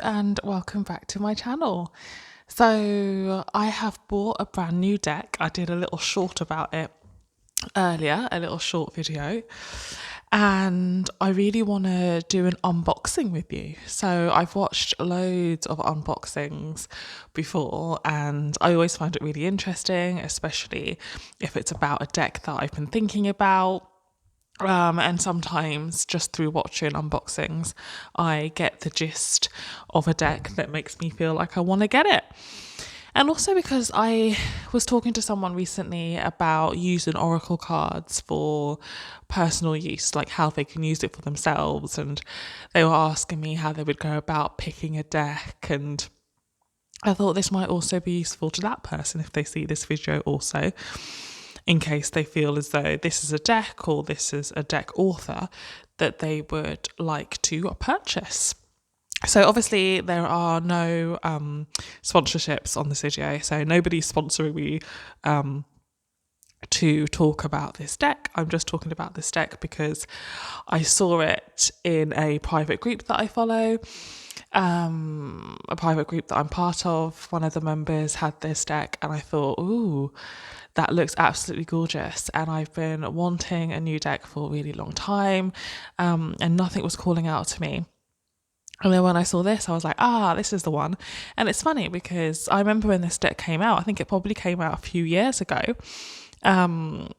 and welcome back to my channel. So I have bought a brand new deck. I did a little short about it earlier, a little short video, and I really want to do an unboxing with you. So I've watched loads of unboxings before and I always find it really interesting, especially if it's about a deck that I've been thinking about. And sometimes just through watching unboxings, I get the gist of a deck that makes me feel like I want to get it. And also because I was talking to someone recently about using oracle cards for personal use, like how they can use it for themselves. And they were asking me how they would go about picking a deck. And I thought this might also be useful to that person if they see this video also, in case they feel as though this is a deck or this is a deck author that they would like to purchase. So obviously there are no sponsorships on this video, so nobody's sponsoring me to talk about this deck. I'm just talking about this deck because I saw it in a private group that I follow, a private group that I'm part of. One of the members had this deck and I thought, ooh, that looks absolutely gorgeous. And I've been wanting a new deck for a really long time, and nothing was calling out to me. And then when I saw this, I was like, this is the one. And it's funny because I remember when this deck came out, I think it probably came out a few years ago. And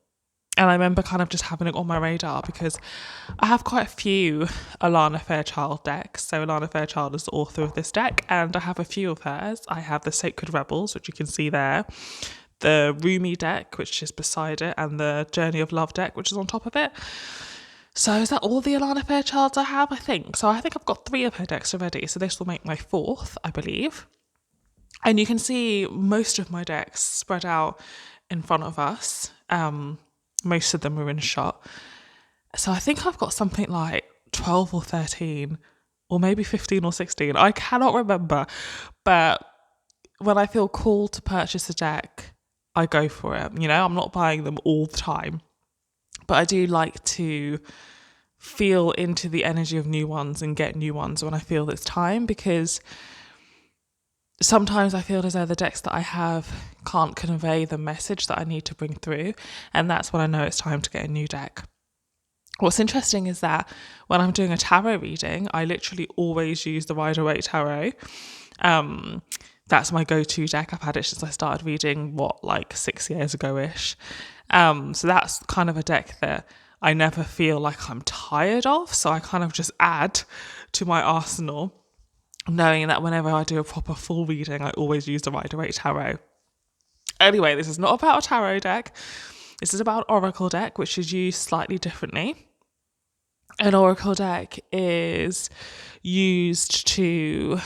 I remember kind of just having it on my radar because I have quite a few Alana Fairchild decks. So Alana Fairchild is the author of this deck and I have a few of hers. I have the Sacred Rebels, which you can see there, the Rumi deck, which is beside it, and the Journey of Love deck, which is on top of it. So is that all the Alana Fairchilds I have? I think. So I think I've got 3 of her decks already. So this will make my 4th, I believe. And you can see most of my decks spread out in front of us. Most of them are in shot. So I think I've got something like 12 or 13 or maybe 15 or 16. I cannot remember. But when I feel called to purchase a deck, I go for it. You know, I'm not buying them all the time. But I do like to feel into the energy of new ones and get new ones when I feel it's time, because sometimes I feel as though the decks that I have can't convey the message that I need to bring through, and that's when I know it's time to get a new deck. What's interesting is that when I'm doing a tarot reading, I literally always use the Rider-Waite Tarot. That's my go-to deck. I've had it since I started reading, like 6 years ago-ish. So that's kind of a deck that I never feel like I'm tired of. So I kind of just add to my arsenal, knowing that whenever I do a proper full reading, I always use the Rider-Waite Tarot. Anyway, this is not about a tarot deck. This is about an oracle deck, which is used slightly differently. An oracle deck is used to,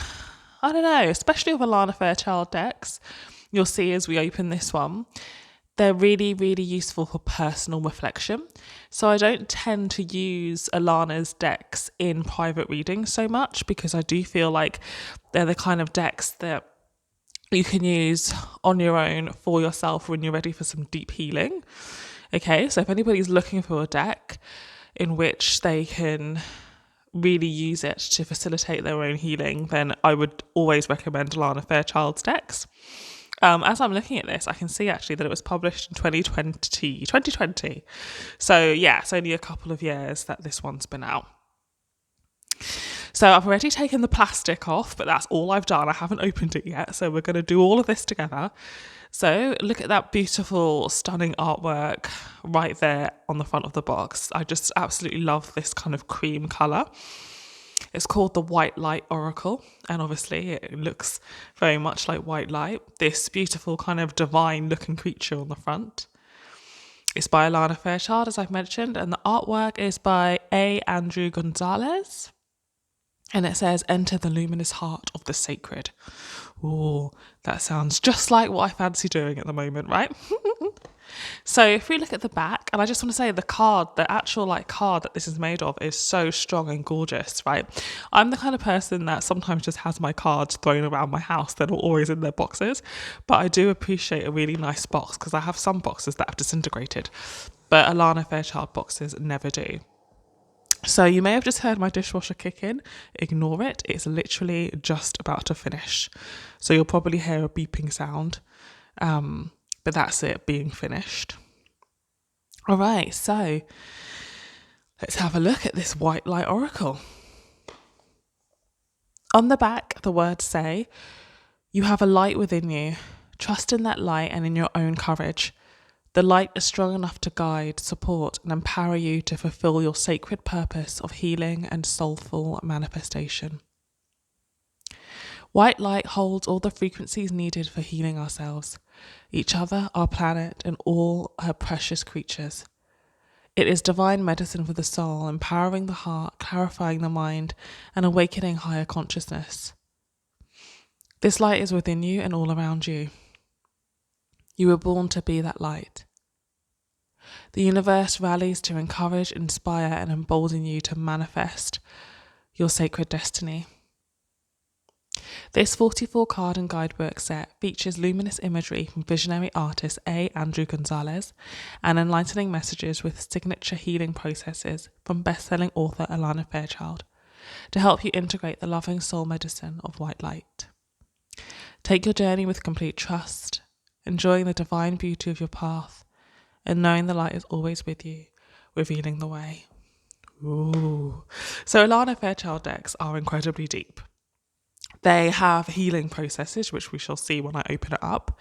I don't know, especially with Alana Fairchild decks, you'll see as we open this one, they're really, really useful for personal reflection. So I don't tend to use Alana's decks in private readings so much because I do feel like they're the kind of decks that you can use on your own for yourself when you're ready for some deep healing. Okay, so if anybody's looking for a deck in which they can really use it to facilitate their own healing, then I would always recommend Alana Fairchild's decks. As I'm looking at this, I can see actually that it was published in 2020. So yeah, it's only a couple of years that this one's been out. So I've already taken the plastic off, but that's all I've done. I haven't opened it yet. So we're going to do all of this together. So look at that beautiful, stunning artwork right there on the front of the box. I just absolutely love this kind of cream colour. It's called the White Light Oracle, and obviously it looks very much like white light. This beautiful kind of divine looking creature on the front. It's by Alana Fairchild, as I've mentioned, and the artwork is by A. Andrew Gonzalez. And it says, "Enter the luminous heart of the sacred." Ooh, that sounds just like what I fancy doing at the moment, right? So if we look at the back, and I just want to say the actual card that this is made of is so strong and gorgeous, right? I'm the kind of person that sometimes just has my cards thrown around my house. They're not always in their boxes, but I do appreciate a really nice box because I have some boxes that have disintegrated, but Alana Fairchild boxes never do. So you may have just heard my dishwasher kick in. Ignore it. It's literally just about to finish. So you'll probably hear a beeping sound. But that's it, being finished. All right, so let's have a look at this white light oracle. On the back, the words say, you have a light within you. Trust in that light and in your own courage. The light is strong enough to guide, support, and empower you to fulfill your sacred purpose of healing and soulful manifestation. White light holds all the frequencies needed for healing ourselves, each other, our planet, and all her precious creatures. It is divine medicine for the soul, empowering the heart, clarifying the mind, and awakening higher consciousness. This light is within you and all around you. You were born to be that light. The universe rallies to encourage, inspire, and embolden you to manifest your sacred destiny. This 44 card and guidebook set features luminous imagery from visionary artist A. Andrew Gonzalez and enlightening messages with signature healing processes from best-selling author Alana Fairchild to help you integrate the loving soul medicine of white light. Take your journey with complete trust, enjoying the divine beauty of your path, and knowing the light is always with you, revealing the way. Ooh. So Alana Fairchild decks are incredibly deep. They have healing processes, which we shall see when I open it up.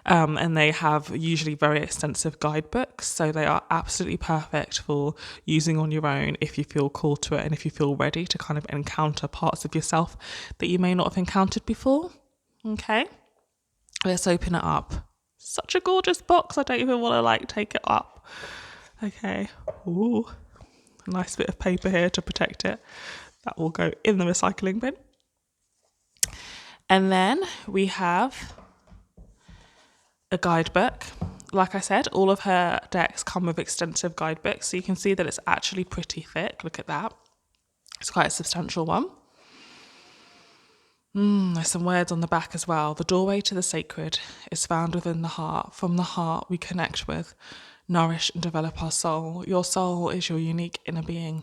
And they have usually very extensive guidebooks. So they are absolutely perfect for using on your own if you feel called to it and if you feel ready to kind of encounter parts of yourself that you may not have encountered before. Okay, let's open it up. Such a gorgeous box. I don't even want to take it up. Okay. Ooh, a nice bit of paper here to protect it. That will go in the recycling bin. And then we have a guidebook. Like I said, all of her decks come with extensive guidebooks. So you can see that it's actually pretty thick. Look at that. It's quite a substantial one. There's some words on the back as well. The doorway to the sacred is found within the heart. From the heart, we connect with, nourish and develop our soul. Your soul is your unique inner being.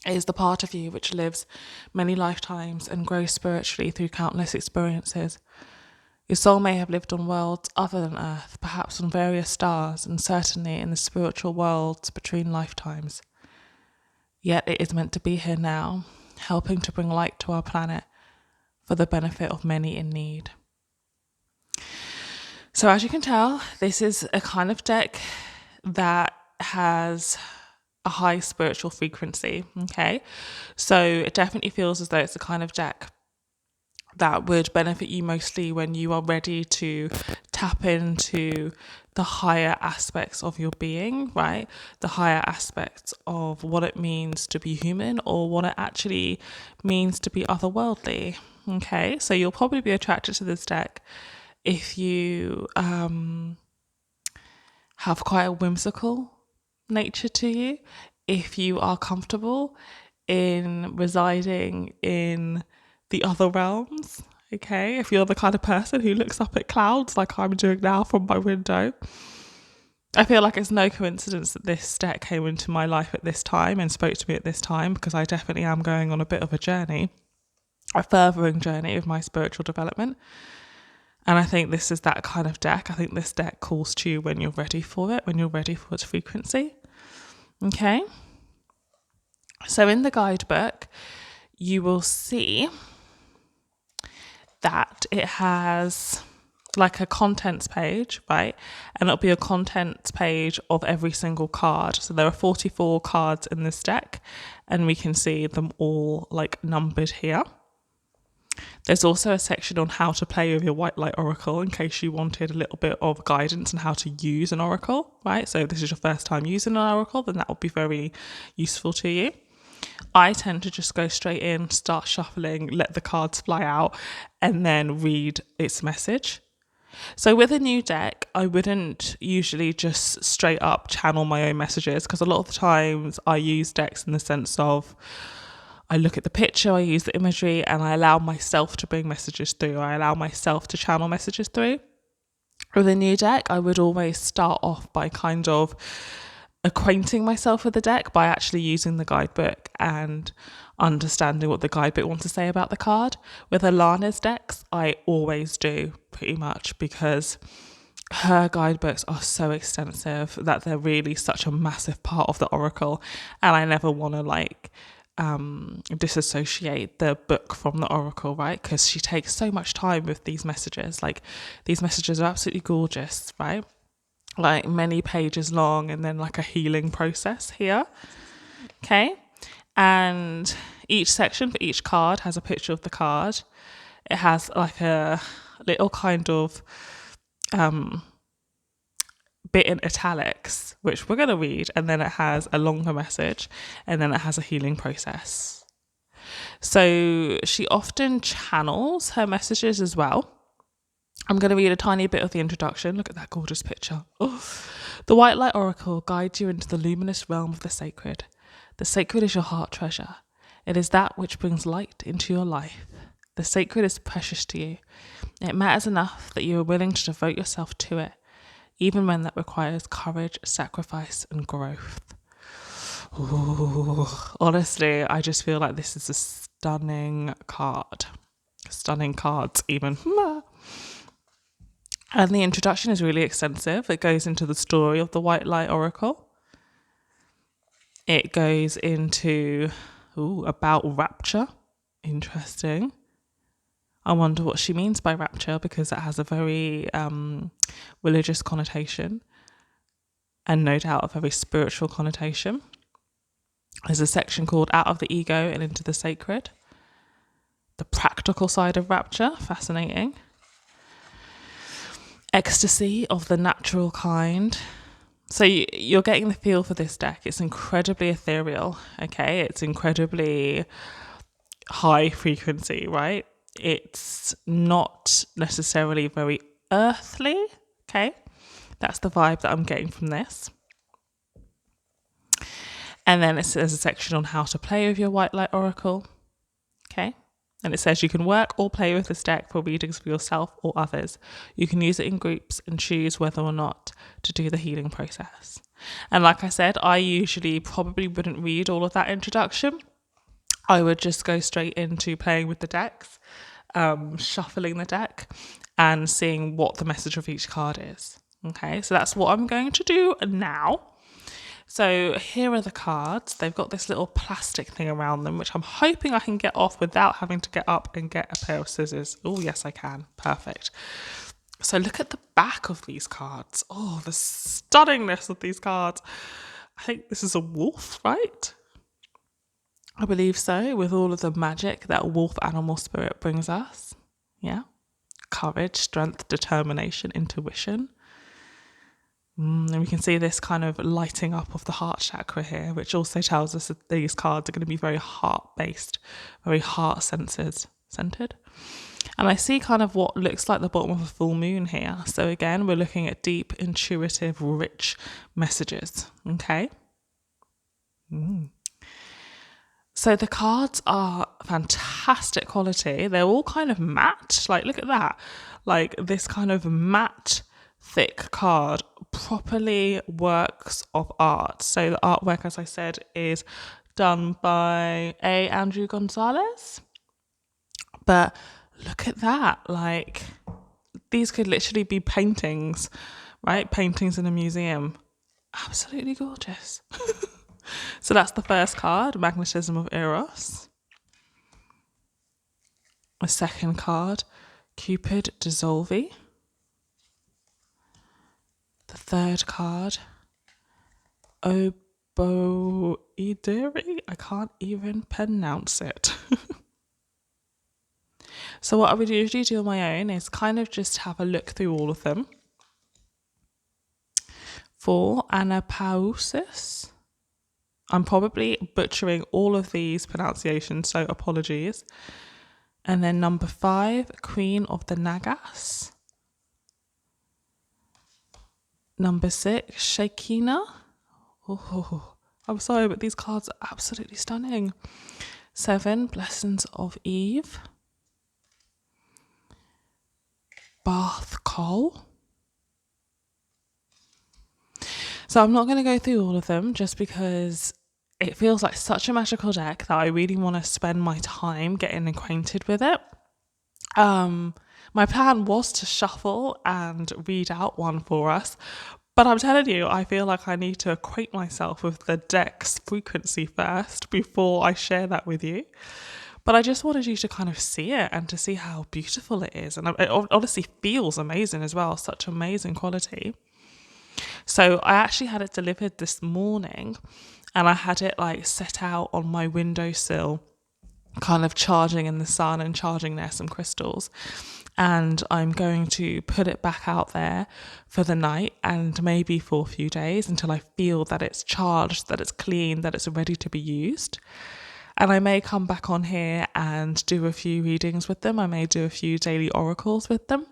It is the part of you which lives many lifetimes and grows spiritually through countless experiences. Your soul may have lived on worlds other than Earth, perhaps on various stars, and certainly in the spiritual worlds between lifetimes. Yet it is meant to be here now, helping to bring light to our planet for the benefit of many in need. So as you can tell, this is a kind of deck that has a high spiritual frequency, okay? So it definitely feels as though it's the kind of deck that would benefit you mostly when you are ready to tap into the higher aspects of your being, right? The higher aspects of what it means to be human or what it actually means to be otherworldly, okay? So you'll probably be attracted to this deck if you have quite a whimsical nature to you, if you are comfortable in residing in the other realms, okay? If you're the kind of person who looks up at clouds like I'm doing now from my window. I feel like it's no coincidence that this deck came into my life at this time and spoke to me at this time, because I definitely am going on a bit of a journey, a furthering journey of my spiritual development. And I think this is that kind of deck. I think this deck calls to you when you're ready for it, when you're ready for its frequency. Okay? So in the guidebook, you will see that it has like a contents page, right? And it'll be a contents page of every single card. So there are 44 cards in this deck, and we can see them all numbered here. There's also a section on how to play with your white light oracle in case you wanted a little bit of guidance on how to use an oracle, right? So if this is your first time using an oracle, then that will be very useful to you. I tend to just go straight in, start shuffling, let the cards fly out, and then read its message. So with a new deck, I wouldn't usually just straight up channel my own messages, because a lot of the times I use decks in the sense of I look at the picture, I use the imagery, and I allow myself to bring messages through. I allow myself to channel messages through. With a new deck, I would always start off by kind of acquainting myself with the deck by actually using the guidebook and understanding what the guidebook wants to say about the card. With Alana's decks, I always do, pretty much, because her guidebooks are so extensive that they're really such a massive part of the oracle, and I never want to disassociate the book from the oracle, right? Because she takes so much time with these messages. Like, these messages are absolutely gorgeous, right? Like many pages long, and then like a healing process here. Okay. And each section for each card has a picture of the card. It has like a little kind of bit in italics, which we're going to read, and then it has a longer message, and then it has a healing process. So she often channels her messages as well. I'm going to read a tiny bit of the introduction. Look at that gorgeous picture. Oh. The White Light Oracle guides you into the luminous realm of the sacred. The sacred is your heart treasure. It is that which brings light into your life. The sacred is precious to you. It matters enough that you are willing to devote yourself to it, even when that requires courage, sacrifice, and growth. Ooh. Honestly, I just feel like this is a stunning card. Stunning cards, even. And the introduction is really extensive. It goes into the story of the White Light Oracle. It goes into about rapture. Interesting. I wonder what she means by rapture, because it has a very religious connotation, and no doubt a very spiritual connotation. There's a section called Out of the Ego and Into the Sacred. The practical side of rapture, fascinating. Ecstasy of the natural kind. So you're getting the feel for this deck. It's incredibly ethereal, okay? It's incredibly high frequency, right? It's not necessarily very earthly, okay? That's the vibe that I'm getting from this. And then there's a section on how to play with your White Light Oracle, okay? And it says you can work or play with this deck for readings for yourself or others. You can use it in groups and choose whether or not to do the healing process. And like I said, I usually probably wouldn't read all of that introduction. I would just go straight into playing with the decks, shuffling the deck, and seeing what the message of each card is. Okay, so that's what I'm going to do now. So here are the cards. They've got this little plastic thing around them, which I'm hoping I can get off without having to get up and get a pair of scissors. Oh, yes, I can. Perfect. So look at the back of these cards. Oh, the stunningness of these cards. I think this is a wolf, right? I believe so, with all of the magic that wolf animal spirit brings us. Yeah. Courage, strength, determination, intuition. And we can see this kind of lighting up of the heart chakra here, which also tells us that these cards are going to be very heart-based, very heart-centered. And I see kind of what looks like the bottom of a full moon here. So again, we're looking at deep, intuitive, rich messages. Okay. So the cards are fantastic quality. They're all kind of matte. Like, look at that. Like this kind of matte, thick card, properly works of art. So the artwork, as I said, is done by Andrew Gonzalez. But look at that. Like, these could literally be paintings, right? Paintings in a museum. Absolutely gorgeous. So that's the first card, Magnetism of Eros. The second card, Cupid Dissolvi. The third card, Oboideri. I can't even pronounce it. So what I would usually do on my own is kind of just have a look through all of them. For Anapausis. I'm probably butchering all of these pronunciations, so apologies. And then number 5, Queen of the Nagas. Number 6, Shekinah. Oh, I'm sorry, but these cards are absolutely stunning. 7, Blessings of Eve. Bath Cole. So I'm not going to go through all of them just because it feels like such a magical deck that I really want to spend my time getting acquainted with it. My plan was to shuffle and read out one for us, but I'm telling you, I feel like I need to acquaint myself with the deck's frequency first before I share that with you. But I just wanted you to kind of see it and to see how beautiful it is. And it honestly feels amazing as well, such amazing quality. So I actually had it delivered this morning and I had it like set out on my windowsill, kind of charging in the sun and charging there some crystals. And I'm going to put it back out there for the night and maybe for a few days until I feel that it's charged, that it's clean, that it's ready to be used. And I may come back on here and do a few readings with them. I may do a few daily oracles with them.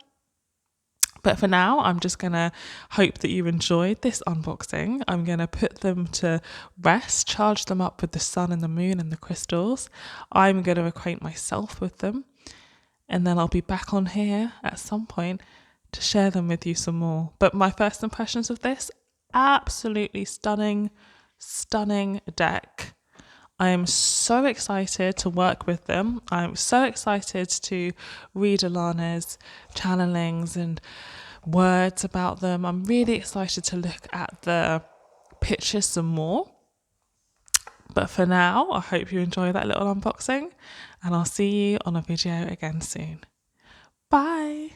But for now, I'm just going to hope that you enjoyed this unboxing. I'm going to put them to rest, charge them up with the sun and the moon and the crystals. I'm going to acquaint myself with them. And then I'll be back on here at some point to share them with you some more. But my first impressions of this, absolutely stunning, stunning deck. I am so excited to work with them. I'm so excited to read Alana's channelings and words about them. I'm really excited to look at the pictures some more. But for now, I hope you enjoy that little unboxing and I'll see you on a video again soon. Bye.